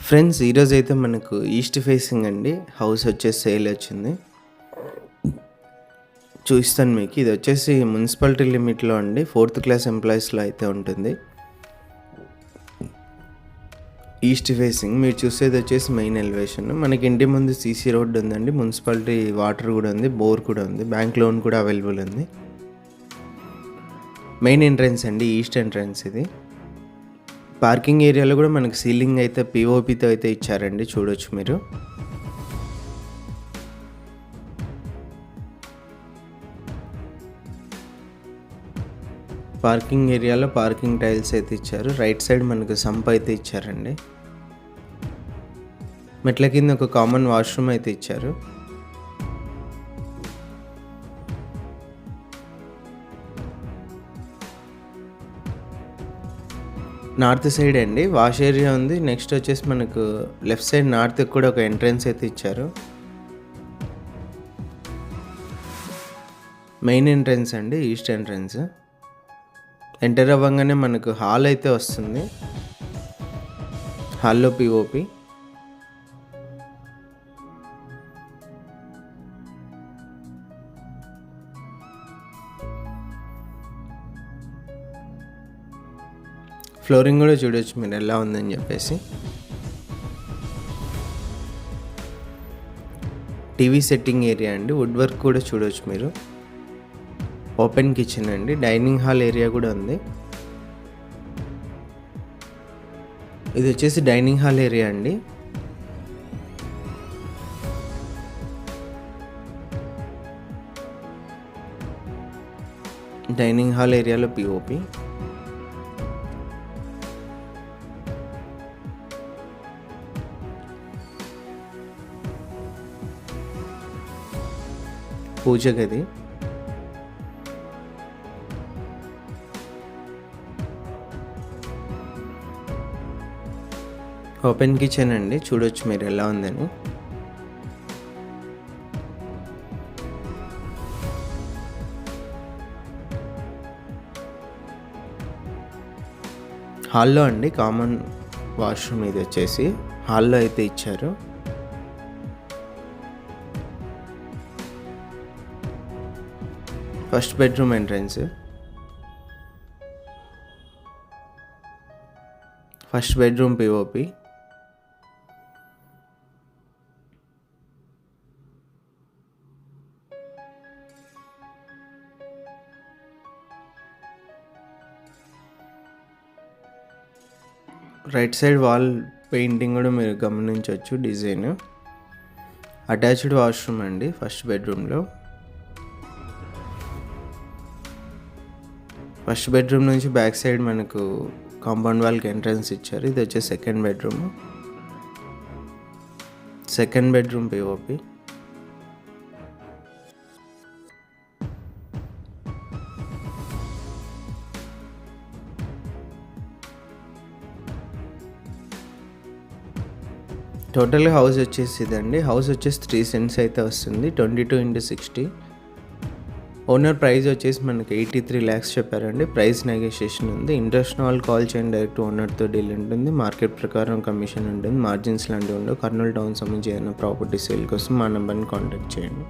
Friends, ఈరోజైతే మనకు east facing అండి హౌస్ వచ్చేసి సేల్ వచ్చింది. చూస్తాను మీకు. ఇది వచ్చేసి మున్సిపాలిటీ లిమిట్లో అండి, 4th క్లాస్ ఎంప్లాయీస్లో అయితే ఉంటుంది. ఈస్ట్ ఫేసింగ్ మీరు చూసేది వచ్చేసి మెయిన్ ఎలివేషన్. మనకి ఇంటి ముందు సీసీ రోడ్ ఉందండి, మున్సిపాలిటీ వాటర్ కూడా ఉంది, బోర్ కూడా ఉంది, బ్యాంక్ లోన్ కూడా అవైలబుల్ ఉంది. మెయిన్ ఎంట్రన్స్ అండి, ఈస్ట్ ఎంట్రన్స్ ఇది. పార్కింగ్ ఏరియాలో కూడా మనకి సీలింగ్ అయితే పిఓపితో అయితే ఇచ్చారండి, చూడొచ్చు మీరు. పార్కింగ్ ఏరియాలో పార్కింగ్ టైల్స్ అయితే ఇచ్చారు. రైట్ సైడ్ మనకు సంప్ అయితే ఇచ్చారండి. మెట్ల కింద ఒక కామన్ వాష్రూమ్ అయితే ఇచ్చారు. నార్త్ సైడ్ అండి వాష్ ఏరియా ఉంది. నెక్స్ట్ వచ్చేసి మనకు లెఫ్ట్ సైడ్ నార్త్ కూడా ఒక ఎంట్రన్స్ అయితే ఇచ్చారు. మెయిన్ ఎంట్రన్స్ అండి, ఈస్ట్ ఎంట్రన్స్. ఎంటర్ అవ్వగానే మనకు హాల్ అయితే వస్తుంది. హాల్లో పిఓపి. ఫ్లోరింగ్ కూడా చూడొచ్చు మీరు ఎలా ఉందని చెప్పేసి. టీవీ సెట్టింగ్ ఏరియా అండి, వుడ్ వర్క్ కూడా చూడొచ్చు మీరు. ఓపెన్ కిచెన్ అండి, డైనింగ్ హాల్ ఏరియా కూడా ఉంది. ఇది వచ్చేసి డైనింగ్ హాల్ ఏరియా అండి. డైనింగ్ హాల్ ఏరియాలో పిఓపి. పూజ గది. ఓపెన్ కిచెన్ అండి, చూడొచ్చు మీరు ఎలా ఉందని. హాల్లో అండి కామన్ వాష్రూమ్ ఇది వచ్చేసి హాల్లో అయితే ఇచ్చారు. First bedroom entrance. First bedroom POP. Right side wall painting కూడా మీరు గమనించవచ్చు, డిజైన్. అటాచ్డ్ వాష్రూమ్ అండి ఫస్ట్ బెడ్రూమ్లో. ఫస్ట్ బెడ్రూమ్ నుంచి బ్యాక్ సైడ్ మనకు కాంపౌండ్ వాల్కి ఎంట్రన్స్ ఇచ్చారు. ఇది వచ్చే second bedroom. Second bedroom POP. టోటల్గా హౌస్ వచ్చేసి ఇదండి. హౌస్ వచ్చేసి 3 cents అయితే వస్తుంది, 22x60. ఓనర్ ప్రైస్ వచ్చేసి మనకి 83 lakhs చెప్పారండి. ప్రైస్ నెగోషియేషన్ ఉంది. ఇంట్రెస్ట్ వాళ్ళు కాల్ చేయండి, డైరెక్ట్ ఓనర్తో డీల్ ఉంటుంది. మార్కెట్ ప్రకారం కమిషన్ ఉంటుంది. మార్జిన్స్ లాంటివి ఉండవు. కర్నూలు టౌన్ సంబంధించి ఏదైనా ప్రాపర్టీ సేల్ కోసం మా నెంబర్ని కాంటాక్ట్ చేయండి.